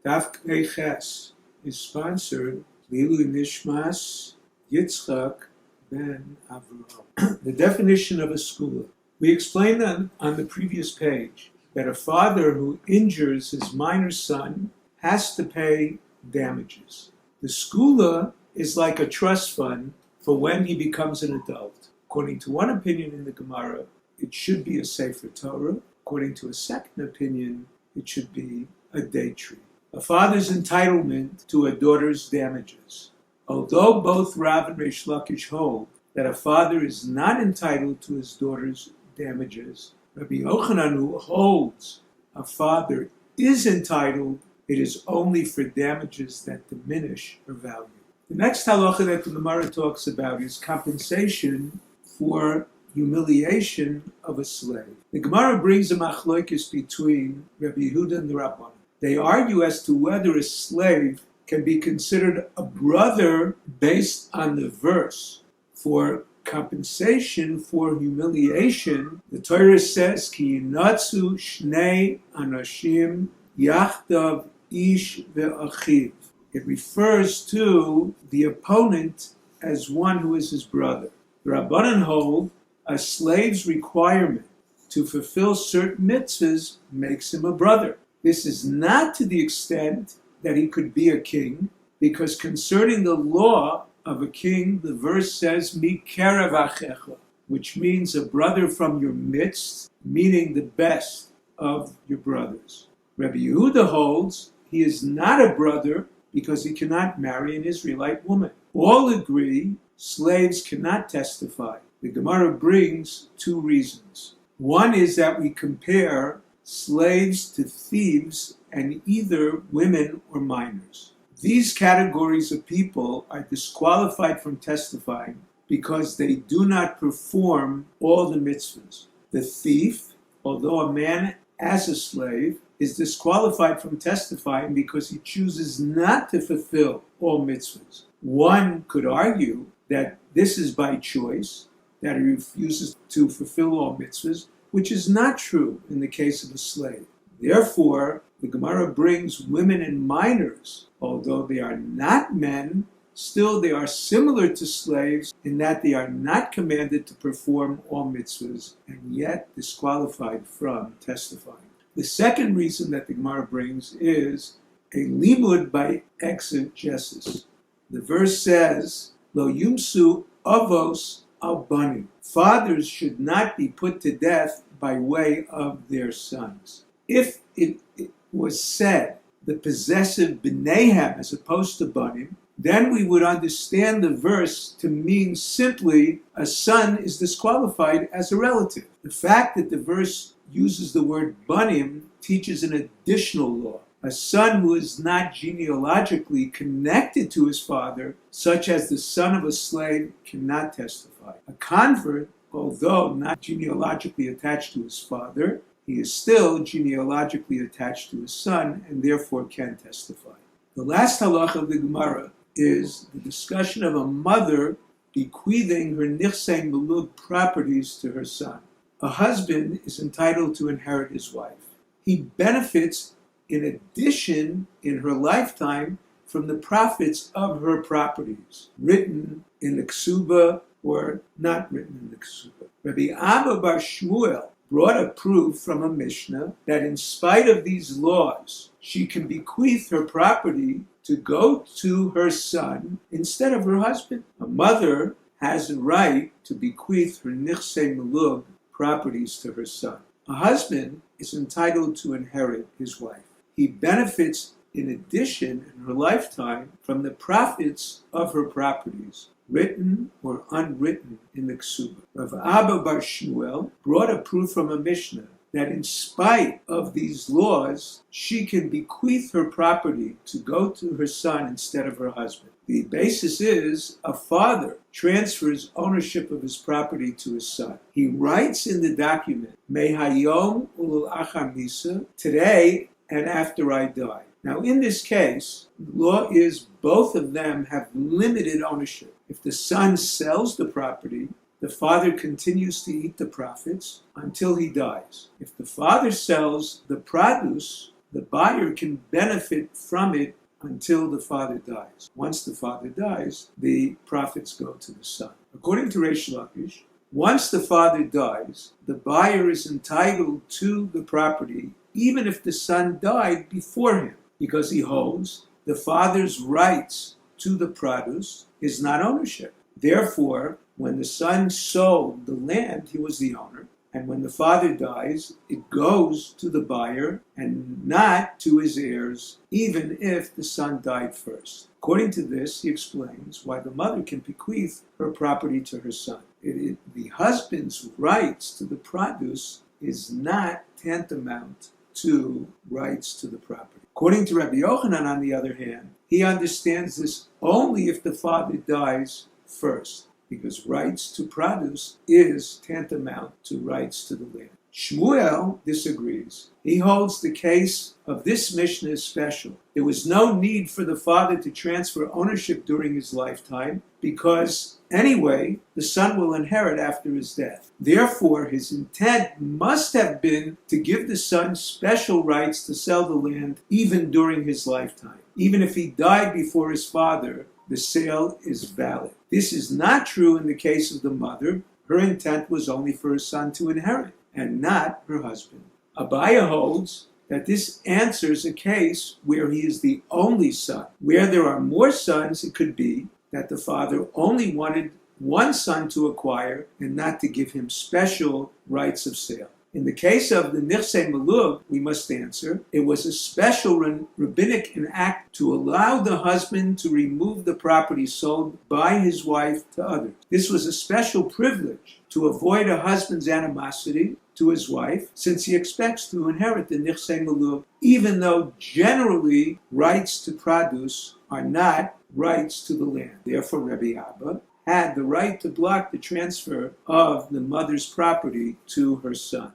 DAF YOMI is sponsored Lilu Nishmas Yitzchak ben Avraham. The definition of a skula. We explained on the previous page that a father who injures his minor son has to pay damages. The skula is like a trust fund for when he becomes an adult. According to one opinion in the Gemara, it should be a Sefer Torah. According to a second opinion, it should be a date tree. A father's entitlement to a daughter's damages. Although both Rav and Reish Lakish hold that a father is not entitled to his daughter's damages, Rabbi Yochanan, who holds a father is entitled, it is only for damages that diminish her value. The next halacha that the Gemara talks about is compensation for humiliation of a slave. The Gemara brings a machlokes between Rabbi Yehuda and the Rabbanan. They argue as to whether a slave can be considered a brother based on the verse. For compensation for humiliation, the Torah says, Ki yinatzu shnei anashim yachdav ish ve'achiv. It refers to the opponent as one who is his brother. The Rabbanan hold a slave's requirement to fulfill certain mitzvahs makes him a brother. This is not to the extent that he could be a king, because concerning the law of a king, the verse says, Mikerev achecha, which means a brother from your midst, meaning the best of your brothers. Rabbi Yehuda holds he is not a brother because he cannot marry an Israelite woman. All agree slaves cannot testify. The Gemara brings two reasons. One is that we compare slaves to thieves and either women or minors. These categories of people are disqualified from testifying because they do not perform all the mitzvahs. The thief, although a man as a slave, is disqualified from testifying because he chooses not to fulfill all mitzvahs. One could argue that this is by choice, that he refuses to fulfill all mitzvahs, which is not true in the case of a slave. Therefore, the Gemara brings women and minors, although they are not men, still they are similar to slaves in that they are not commanded to perform all mitzvahs and yet disqualified from testifying. The second reason that the Gemara brings is a limud by exegesis. The verse says, Lo yumsu avos al banim. Fathers should not be put to death by way of their sons. If it was said the possessive b'neihem as opposed to banim, then we would understand the verse to mean simply a son is disqualified as a relative. The fact that the verse uses the word banim teaches an additional law. A son who is not genealogically connected to his father, such as the son of a slave, cannot testify. A convert, although not genealogically attached to his father, he is still genealogically attached to his son and therefore can testify. The last halacha of the Gemara is the discussion of a mother bequeathing her nichsei melug properties to her son. A husband is entitled to inherit his wife. He benefits in addition in her lifetime from the profits of her properties, written in the ksuba or not written in the ksuba. Rabbi Abba bar Shmuel brought a proof from a Mishnah that in spite of these laws, she can bequeath her property to go to her son instead of her husband. A mother has a right to bequeath her nichsei melug properties to her son. A husband is entitled to inherit his wife. He benefits in addition in her lifetime from the profits of her properties, written or unwritten in the ksuba. Rav Abba bar Shmuel brought a proof from a Mishnah that in spite of these laws, she can bequeath her property to go to her son instead of her husband. The basis is a father transfers ownership of his property to his son. He writes in the document, Mehayom ulul achar misa, today and after I die. Now in this case, the law is both of them have limited ownership. If the son sells the property, the father continues to eat the profits until he dies. If the father sells the produce, the buyer can benefit from it until the father dies. Once the father dies, the profits go to the son. According to Reish Lakish, once the father dies, the buyer is entitled to the property even if the son died before him, because he holds the father's rights to the produce is not ownership. Therefore, when the son sold the land, he was the owner. And when the father dies, it goes to the buyer and not to his heirs, even if the son died first. According to this, he explains why the mother can bequeath her property to her son. The husband's rights to the produce is not tantamount to rights to the property. According to Rabbi Yochanan, on the other hand, he understands this only if the father dies first, because rights to produce is tantamount to rights to the land. Shmuel disagrees. He holds the case of this Mishnah is special. There was no need for the father to transfer ownership during his lifetime, because anyway, the son will inherit after his death. Therefore, his intent must have been to give the son special rights to sell the land even during his lifetime. Even if he died before his father, the sale is valid. This is not true in the case of the mother. Her intent was only for her son to inherit, and not her husband. Abaya holds that this answers a case where he is the only son. Where there are more sons, it could be that the father only wanted one son to acquire and not to give him special rights of sale. In the case of the Nichsei Malug, we must answer, it was a special rabbinic act to allow the husband to remove the property sold by his wife to others. This was a special privilege to avoid a husband's animosity to his wife, since he expects to inherit the Nichsei Malug, even though generally rights to produce are not rights to the land. Therefore, Rabbi Abba had the right to block the transfer of the mother's property to her son.